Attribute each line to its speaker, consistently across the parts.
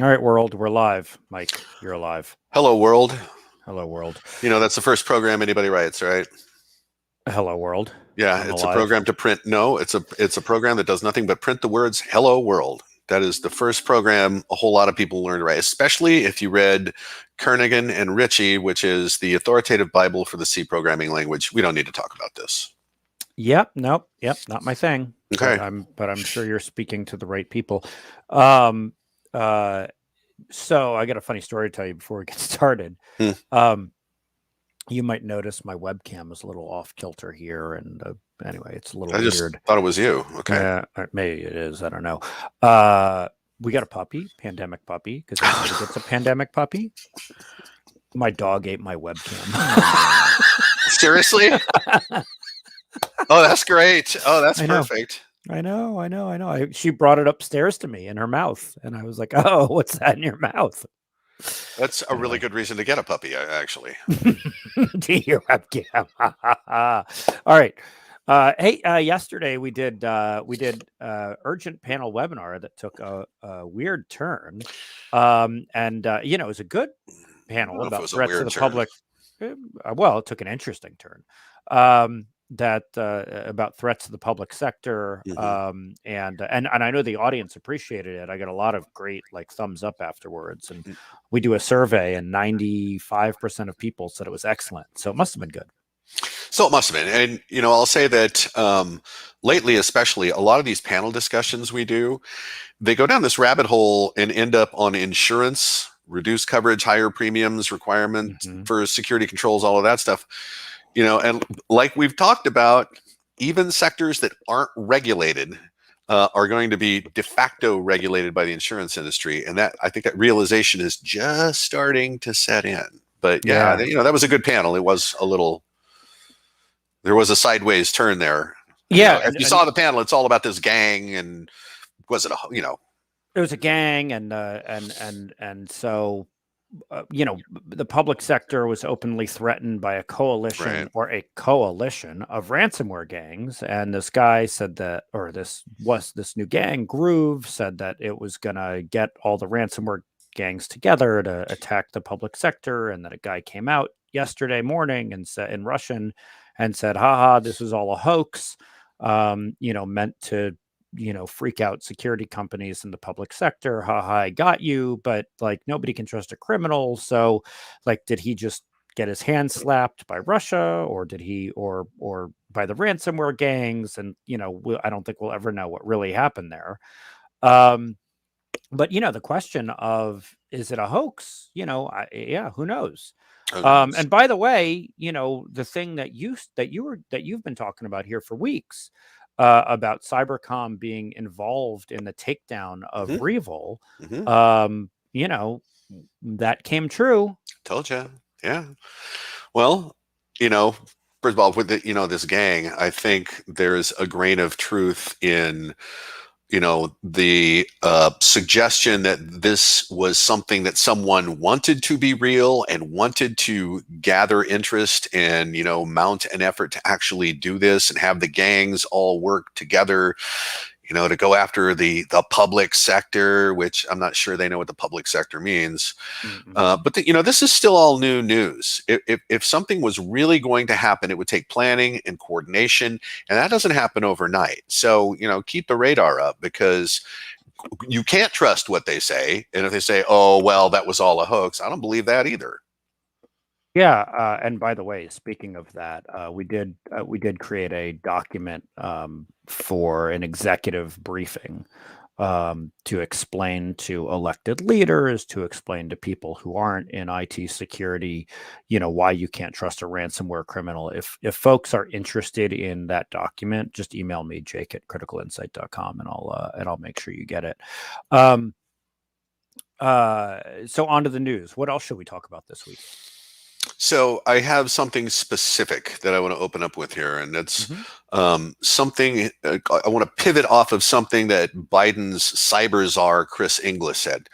Speaker 1: All right, world, we're live. Mike, you're alive.
Speaker 2: Hello, world.
Speaker 1: Hello, world.
Speaker 2: That's the first program anybody writes, right?
Speaker 1: Hello, world.
Speaker 2: Yeah,
Speaker 1: I'm
Speaker 2: it's a
Speaker 1: alive.
Speaker 2: program to print. No, it's a program that does nothing but print the words "Hello, world." That is the first program a whole lot of people learn to write, especially if you read Kernighan and Ritchie, which is the authoritative Bible for the C programming language. We don't need to talk about this.
Speaker 1: Yep, nope, yep, not my thing. But
Speaker 2: Okay.
Speaker 1: I'm sure you're speaking to the right people. Um, uh, so I got a funny story to tell you before we get started.
Speaker 2: Hmm.
Speaker 1: Um, you might notice my webcam is a little off kilter here, and anyway, it's a little
Speaker 2: I just
Speaker 1: weird.
Speaker 2: thought it was you. Okay.
Speaker 1: Yeah, maybe it is. I don't know. Uh, we got a puppy, pandemic puppy, because everybody gets a pandemic puppy. My dog ate my webcam.
Speaker 2: Seriously? Oh, that's great. Oh, that's
Speaker 1: I know.
Speaker 2: perfect.
Speaker 1: I know. She brought it upstairs to me in her mouth, and I was like, "Oh, what's that in your mouth?"
Speaker 2: That's a really
Speaker 1: Anyway,
Speaker 2: good reason to get a puppy, actually.
Speaker 1: to your webcam. All right. Hey, yesterday we did urgent panel webinar that took a weird turn, and it was a good
Speaker 2: I don't
Speaker 1: panel
Speaker 2: know if it
Speaker 1: about
Speaker 2: was a
Speaker 1: threats to
Speaker 2: weird
Speaker 1: the
Speaker 2: turn.
Speaker 1: public. Well, it took an interesting turn. That about threats to the public sector,
Speaker 2: Hmm.
Speaker 1: and I know the audience appreciated it. I got a lot of great thumbs up afterwards, and we do a survey, and 95% of people said it was excellent. So it must have been good.
Speaker 2: So it must have been. And, I'll say that lately, especially, a lot of these panel discussions we do, they go down this rabbit hole and end up on insurance, reduced coverage, higher premiums, requirement
Speaker 1: Hmm.
Speaker 2: for security controls, all of that stuff. And like we've talked about, even sectors that aren't regulated are going to be de facto regulated by the insurance industry. And that I think that realization is just starting to set in. But yeah,
Speaker 1: Yeah,
Speaker 2: that was a good panel. It was a little there was a sideways turn there.
Speaker 1: yeah,
Speaker 2: If you
Speaker 1: and
Speaker 2: saw the panel, it's all about this gang and was it
Speaker 1: it was a gang, and so the public sector was openly threatened by a
Speaker 2: right?
Speaker 1: coalition of ransomware gangs. And this guy said that, or this new gang, Groove, said that it was going to get all the ransomware gangs together to attack the public sector. And that a guy came out yesterday morning and said in Russian and said, haha, this is all a hoax, meant to freak out security companies in the public sector. Haha, I got you. But nobody can trust a criminal. So did he just get his hand slapped by Russia, or did he, or by the ransomware gangs? And, I don't think we'll ever know what really happened there. Um, but, the question of, is it a hoax? Yeah, who knows?
Speaker 2: Oh, goodness.
Speaker 1: And by the way, the thing that you've been talking about here for weeks, about Cybercom being involved in the takedown of
Speaker 2: Hmm.
Speaker 1: Revol,
Speaker 2: Hmm.
Speaker 1: um, you know, that came true.
Speaker 2: Told you. Yeah. Well, you know, first of all, with this gang, I think there's a grain of truth in the suggestion that this was something that someone wanted to be real and wanted to gather interest and mount an effort to actually do this and have the gangs all work together to go after the public sector, which I'm not sure they know what the public sector means.
Speaker 1: Mm-mm.
Speaker 2: But this is still all new news. If something was really going to happen, it would take planning and coordination, and that doesn't happen overnight. So, keep the radar up, because you can't trust what they say. And if they say, oh, well, that was all a hoax, I don't believe that either.
Speaker 1: Yeah, and by the way, speaking of that, we did create a document, for an executive briefing, to explain to elected leaders, to explain to people who aren't in IT security, why you can't trust a ransomware criminal. If folks are interested in that document, just email me, jake@criticalinsight.com, and I'll make sure you get it. Um, so on to the news. What else should we talk about this week?
Speaker 2: So I have something specific that I want to open up with here, and that's
Speaker 1: Hmm.
Speaker 2: something I want to pivot off of something that Biden's cyber czar Chris Inglis said.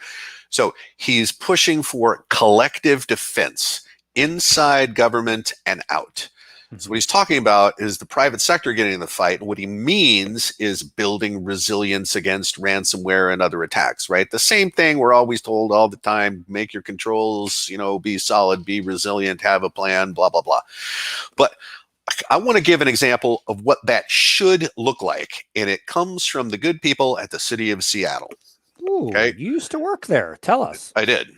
Speaker 2: So he's pushing for collective defense inside government and out. So what he's talking about is the private sector getting in the fight. And what he means is building resilience against ransomware and other attacks, right? The same thing we're always told all the time, make your controls, be solid, be resilient, have a plan, blah, blah, blah. But I want to give an example of what that should look like. And it comes from the good people at the city of Seattle.
Speaker 1: Ooh,
Speaker 2: Okay.
Speaker 1: You used to work there. Tell us.
Speaker 2: I did.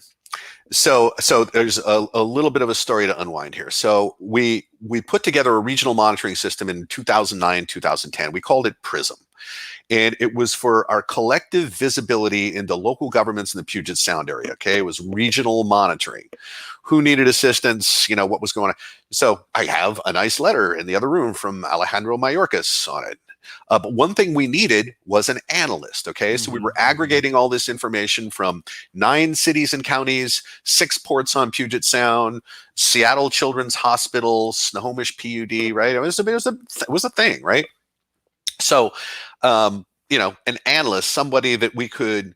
Speaker 2: So there's a little bit of a story to unwind here. So we put together a regional monitoring system in 2009, 2010. We called it PRISM. And it was for our collective visibility into local governments in the Puget Sound area. Okay. It was regional monitoring. Who needed assistance? What was going on? So I have a nice letter in the other room from Alejandro Mayorkas on it. But one thing we needed was an analyst. Okay. So we were aggregating all this information from 9 cities and counties, 6 ports on Puget Sound, Seattle Children's Hospital, Snohomish PUD, right? It was a thing, right? So, an analyst, somebody that we could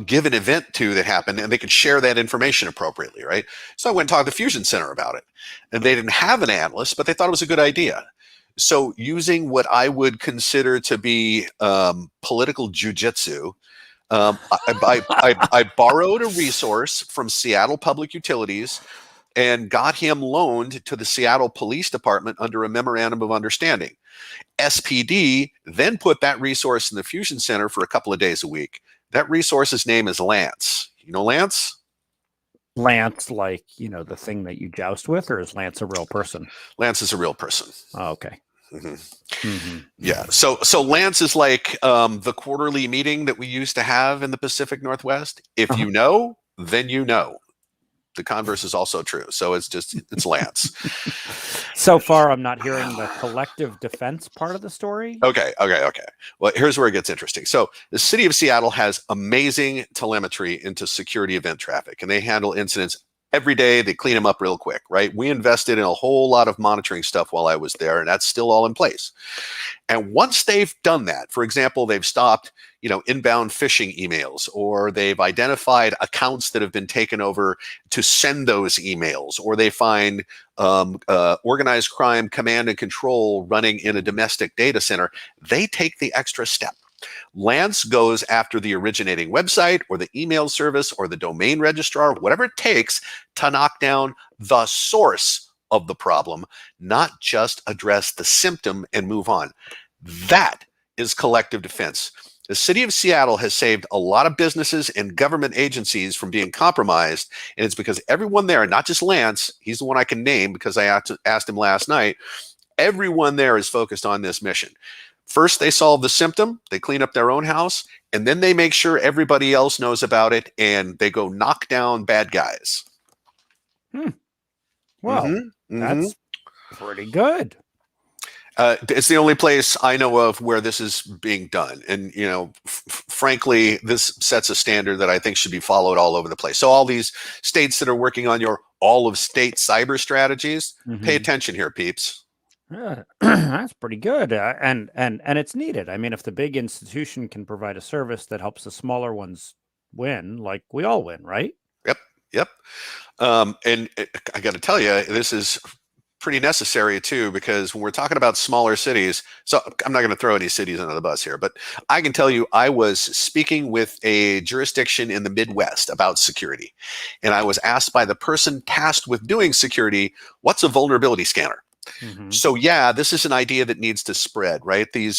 Speaker 2: give an event to that happened, and they could share that information appropriately, right? So I went and talked to the Fusion Center about it. And they didn't have an analyst, but they thought it was a good idea. So using what I would consider to be political jujitsu, I borrowed a resource from Seattle Public Utilities and got him loaned to the Seattle Police Department under a memorandum of understanding. SPD then put that resource in the Fusion Center for a couple of days a week. That resource's name is Lance. You know Lance?
Speaker 1: Lance, like, the thing that you joust with, or is Lance a real person?
Speaker 2: Lance is a real person.
Speaker 1: Oh, okay.
Speaker 2: Yeah. So Lance is like the quarterly meeting that we used to have in the Pacific Northwest. If you know, then you know. The converse is also true. So it's Lance.
Speaker 1: So far, I'm not hearing the collective defense part of the story.
Speaker 2: Okay. Well, here's where it gets interesting. So the city of Seattle has amazing telemetry into security event traffic, and they handle incidents every day. They clean them up real quick, right? We invested in a whole lot of monitoring stuff while I was there, and that's still all in place. And once they've done that, for example, they've stopped, inbound phishing emails, or they've identified accounts that have been taken over to send those emails, or they find organized crime command and control running in a domestic data center, they take the extra step. Lance goes after the originating website or the email service or the domain registrar, whatever it takes to knock down the source of the problem, not just address the symptom and move on. That is collective defense. The city of Seattle has saved a lot of businesses and government agencies from being compromised, and it's because everyone there, not just Lance, he's the one I can name because I asked him last night, everyone there is focused on this mission. First, they solve the symptom, they clean up their own house, and then they make sure everybody else knows about it, and they go knock down bad guys.
Speaker 1: Well, that's pretty good.
Speaker 2: It's the only place I know of where this is being done. And, frankly, this sets a standard that I think should be followed all over the place. So all these states that are working on your all of state cyber strategies, pay attention here, peeps.
Speaker 1: That's pretty good. And it's needed. I mean, if the big institution can provide a service that helps the smaller ones win, like we all win, right?
Speaker 2: Yep. And I got to tell you, this is pretty necessary too, because when we're talking about smaller cities, so I'm not going to throw any cities under the bus here, but I can tell you I was speaking with a jurisdiction in the Midwest about security, and I was asked by the person tasked with doing security, what's a vulnerability scanner? So yeah, this is an idea that needs to spread, right? The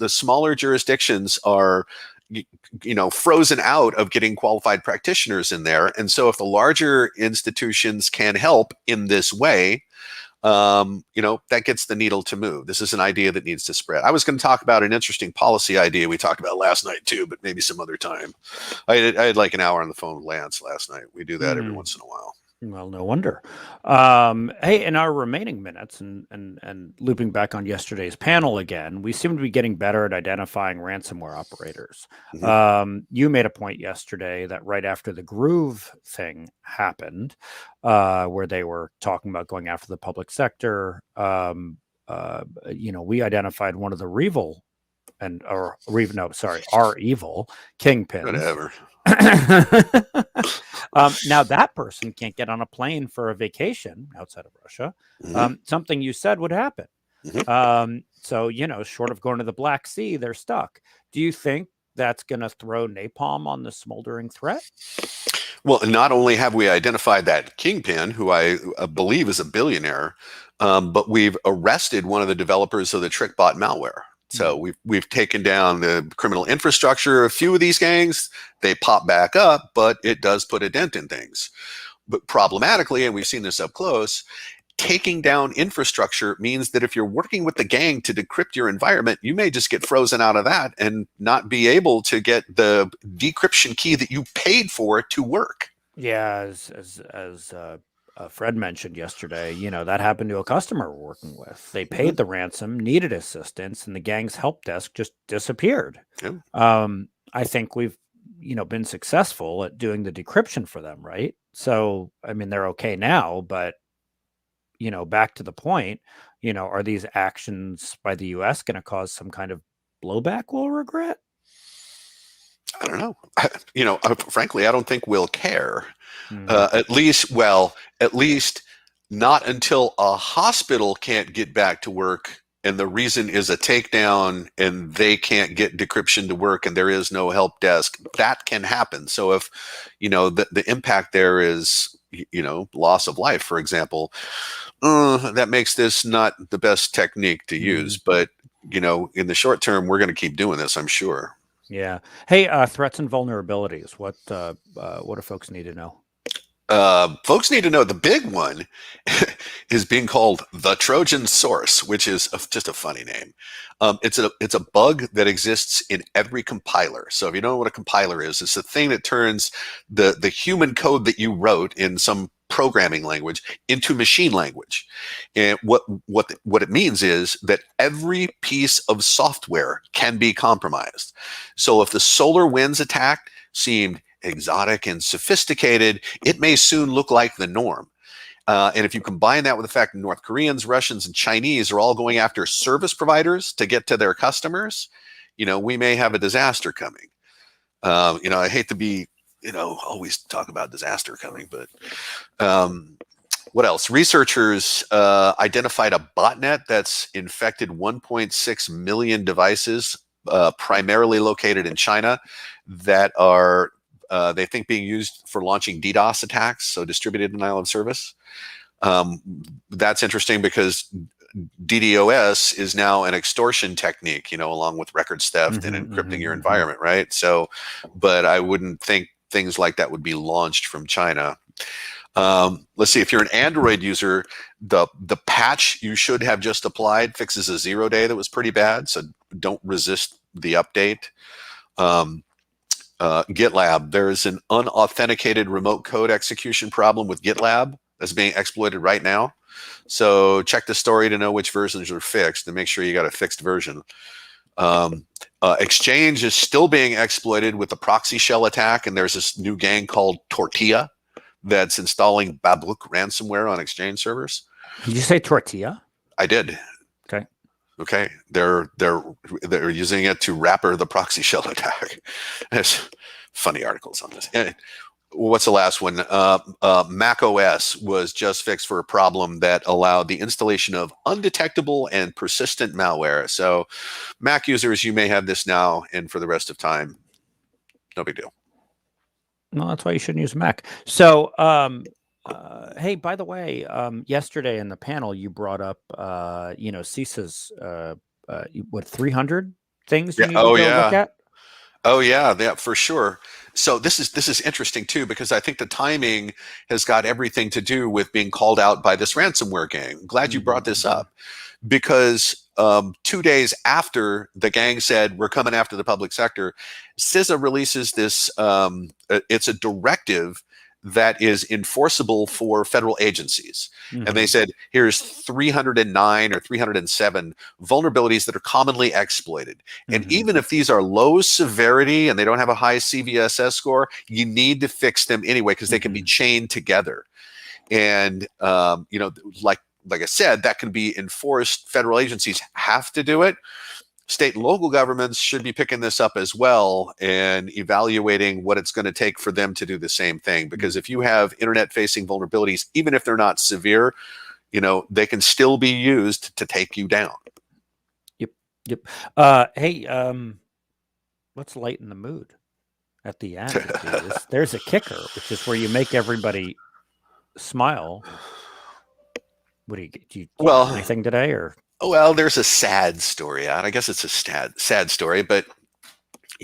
Speaker 2: smaller jurisdictions are frozen out of getting qualified practitioners in there, and so if the larger institutions can help in this way, that gets the needle to move. This is an idea that needs to spread. I was going to talk about an interesting policy idea we talked about last night too, but maybe some other time. I had like an hour on the phone with Lance last night. We do that every once in a while.
Speaker 1: Well, no wonder. Hey, in our remaining minutes, and looping back on yesterday's panel again, we seem to be getting better at identifying ransomware operators. You made a point yesterday that right after the Groove thing happened, where they were talking about going after the public sector, we identified one of the our evil kingpins.
Speaker 2: Whatever.
Speaker 1: Now that person can't get on a plane for a vacation outside of Russia.
Speaker 2: Hmm.
Speaker 1: Something you said would happen.
Speaker 2: Hmm.
Speaker 1: So, short of going to the Black Sea, they're stuck. Do you think that's going to throw napalm on the smoldering threat?
Speaker 2: Well, not only have we identified that kingpin, who I believe is a billionaire, but we've arrested one of the developers of the TrickBot malware. So
Speaker 1: Mhm.
Speaker 2: we've taken down the criminal infrastructure. A few of these gangs, they pop back up, but it does put a dent in things. But problematically, and we've seen this up close, taking down infrastructure means that if you're working with the gang to decrypt your environment, you may just get frozen out of that and not be able to get the decryption key that you paid for to work.
Speaker 1: Yeah, as Fred mentioned yesterday, that happened to a customer we're working with. They
Speaker 2: Mhm.
Speaker 1: paid the ransom, needed assistance, and the gang's help desk just disappeared.
Speaker 2: Yeah.
Speaker 1: I think we've, been successful at doing the decryption for them, right? So, I mean, they're okay now, but back to the point, are these actions by the US going to cause some kind of blowback we'll regret?
Speaker 2: I don't know. Frankly, I don't think we'll care.
Speaker 1: Hmm.
Speaker 2: At least not until a hospital can't get back to work. And the reason is a takedown and they can't get decryption to work and there is no help desk. That can happen. So if, the impact there is, loss of life, for example, that makes this not the best technique to use. But, in the short term, we're going to keep doing this, I'm sure.
Speaker 1: Yeah. Hey, threats and vulnerabilities. What do folks need to know?
Speaker 2: Folks need to know the big one is being called the Trojan source, which is just a funny name. It's a bug that exists in every compiler. So if you don't know what a compiler is, it's the thing that turns the human code that you wrote in some programming language into machine language. And what it means is that every piece of software can be compromised. So if the solar winds attack seemed exotic and sophisticated, it may soon look like the norm. And if you combine that with the fact that North Koreans, Russians, and Chinese are all going after service providers to get to their customers, we may have a disaster coming. I hate to be, always talk about disaster coming, but what else? Researchers identified a botnet that's infected 1.6 million devices, primarily located in China, that are they think being used for launching DDoS attacks, so distributed denial of service. Um, that's interesting because DDoS is now an extortion technique, along with records theft and encrypting your environment, right? So, but I wouldn't think things like that would be launched from China. Let's see, if you're an Android user, the patch you should have just applied fixes a 0-day that was pretty bad, so don't resist the update. GitLab, there's an unauthenticated remote code execution problem with GitLab that's being exploited right now. So check the story to know which versions are fixed and make sure you got a fixed version. Exchange is still being exploited with the proxy shell attack, and there's this new gang called Tortilla that's installing Babook ransomware on Exchange servers.
Speaker 1: Did you say tortilla?
Speaker 2: I did.
Speaker 1: Okay.
Speaker 2: Okay, they're using it to wrapper the proxy shell attack. There's funny articles on this. What's the last one? Mac OS was just fixed for a problem that allowed the installation of undetectable and persistent malware. So, Mac users, you may have this now and for the rest of time. No big deal.
Speaker 1: No, that's why you shouldn't use Mac. So, hey, by the way, yesterday in the panel you brought up, CISA's what 300 things you
Speaker 2: Yeah.
Speaker 1: need to
Speaker 2: Oh
Speaker 1: go look
Speaker 2: yeah.
Speaker 1: at.
Speaker 2: Oh yeah, for sure. So this is interesting too because I think the timing has got everything to do with being called out by this ransomware gang. Glad you brought this up because 2 days after the gang said we're coming after the public sector, CISA releases this. It's a directive that is enforceable for federal agencies. And they said, here's 309 or 307 vulnerabilities that are commonly exploited. And even if these are low severity and they don't have a high CVSS score, you need to fix them anyway because they can be chained together. And, like I said, that can be enforced. Federal agencies have to do it. state and local governments should be picking this up as well and evaluating what it's going to take for them to do the same thing. Because if you have internet facing vulnerabilities, even if they're not severe, they can still be used to take you down.
Speaker 1: Yep. Hey, let's lighten the mood at the end and do this. There's a kicker, which is where you make everybody smile. What do you
Speaker 2: Well,
Speaker 1: have anything today, or?
Speaker 2: Well, there's a sad story out. I guess it's a sad story, but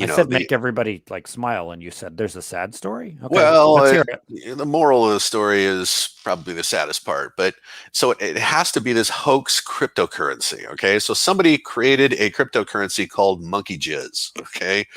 Speaker 1: I said make everybody like smile, and you said there's a sad story. Okay,
Speaker 2: well,
Speaker 1: let's hear it.
Speaker 2: The moral of the story is probably the saddest part, but so it has to be this hoax cryptocurrency. Okay, so somebody created a cryptocurrency called Monkey Jizz. Okay,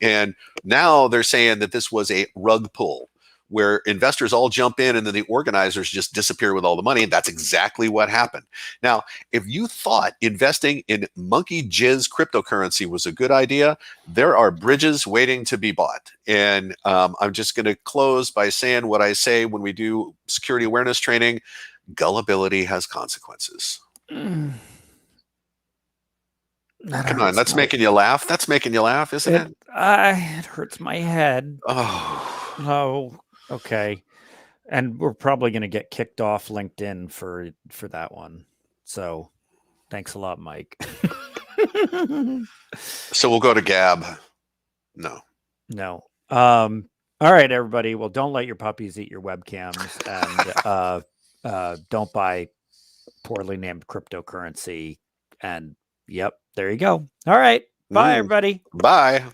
Speaker 2: and now they're saying that this was a rug pull where investors all jump in and then the organizers just disappear with all the money. And that's exactly what happened. Now, if you thought investing in Monkey Jizz cryptocurrency was a good idea, there are bridges waiting to be bought. And I'm just going to close by saying what I say when we do security awareness training: gullibility has consequences. Come on, that's making you laugh. That's making you laugh, isn't it?
Speaker 1: It hurts my head.
Speaker 2: Oh,
Speaker 1: okay. And we're probably going to get kicked off LinkedIn for that one. So thanks a lot, Mike.
Speaker 2: So we'll go to Gab. No.
Speaker 1: All right, everybody. Well, don't let your puppies eat your webcams, and don't buy poorly named cryptocurrency. And yep, there you go. All right. Bye, everybody.
Speaker 2: Bye.